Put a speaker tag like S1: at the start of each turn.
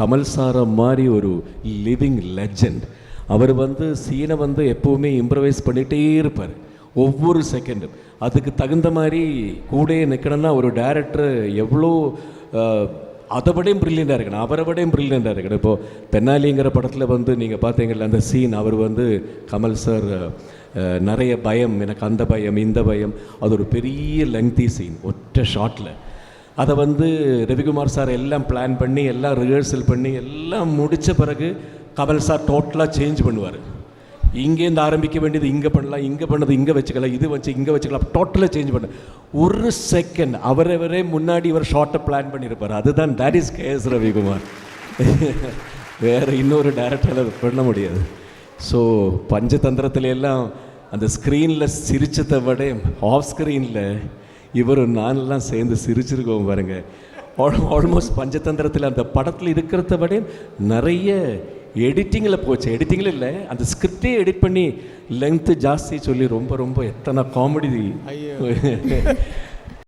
S1: கமல் சாரை மாதிரி ஒரு லிவிங் லெஜண்ட். அவர் சீனை எப்போவுமே இம்ப்ரவைஸ் பண்ணிகிட்டே இருப்பார் ஒவ்வொரு செகண்டும். அதுக்கு தகுந்த மாதிரி கூட நிற்கணும்னா ஒரு டைரக்டர் எவ்வளோ அதை விடையும் ப்ரில்லியண்டாக இருக்கணும், அவரை விடையும் ப்ரில்லியண்டாக இருக்கணும். இப்போது தென்னாலிங்கிற படத்தில் நீங்கள் பார்த்தீங்கல்ல அந்த சீன், அவர் கமல் சார் நிறைய பயம், எனக்கு அந்த பயம் இந்த பயம், அது ஒரு பெரிய லெங்தி சீன் ஒற்றை ஷாட்டில். அதை ரவிக்குமார் சார் எல்லாம் பிளான் பண்ணி எல்லாம் ரிஹர்சல் பண்ணி எல்லாம் முடித்த பிறகு கமல் சார் டோட்டலாக சேஞ்ச் பண்ணுவார். இங்கேருந்து ஆரம்பிக்க வேண்டியது இங்கே பண்ணலாம், இங்கே பண்ணது இங்கே வச்சுக்கலாம், இது வச்சு இங்கே வச்சுக்கலாம், டோட்டலாக சேஞ்ச் பண்ண ஒரு செகண்ட் அவரவரே முன்னாடி இவர் ஷார்ட்டை பிளான் பண்ணியிருப்பார். அதுதான் தட் இஸ் KS ரவிக்குமார். வேறு இன்னொரு டைரக்டரில் பண்ண முடியாது. ஸோ பஞ்சதந்திரத்துல எல்லாம் அந்த ஸ்க்ரீனில் சிரிச்சதை விட ஆஃப் ஸ்க்ரீனில் இவர் நானெல்லாம் சேர்ந்து சிரிச்சிருக்கோம் பாருங்க. ஆல்மோஸ்ட் பஞ்சதந்திரத்தில் அந்த படத்தில் இருக்கிறத விட நிறைய எடிட்டிங்கில் போச்சு. எடிட்டிங்கில் இல்லை, அந்த ஸ்கிரிப்டே எடிட் பண்ணி லென்த்து ஜாஸ்தி சொல்லி ரொம்ப ரொம்ப எத்தனை காமெடி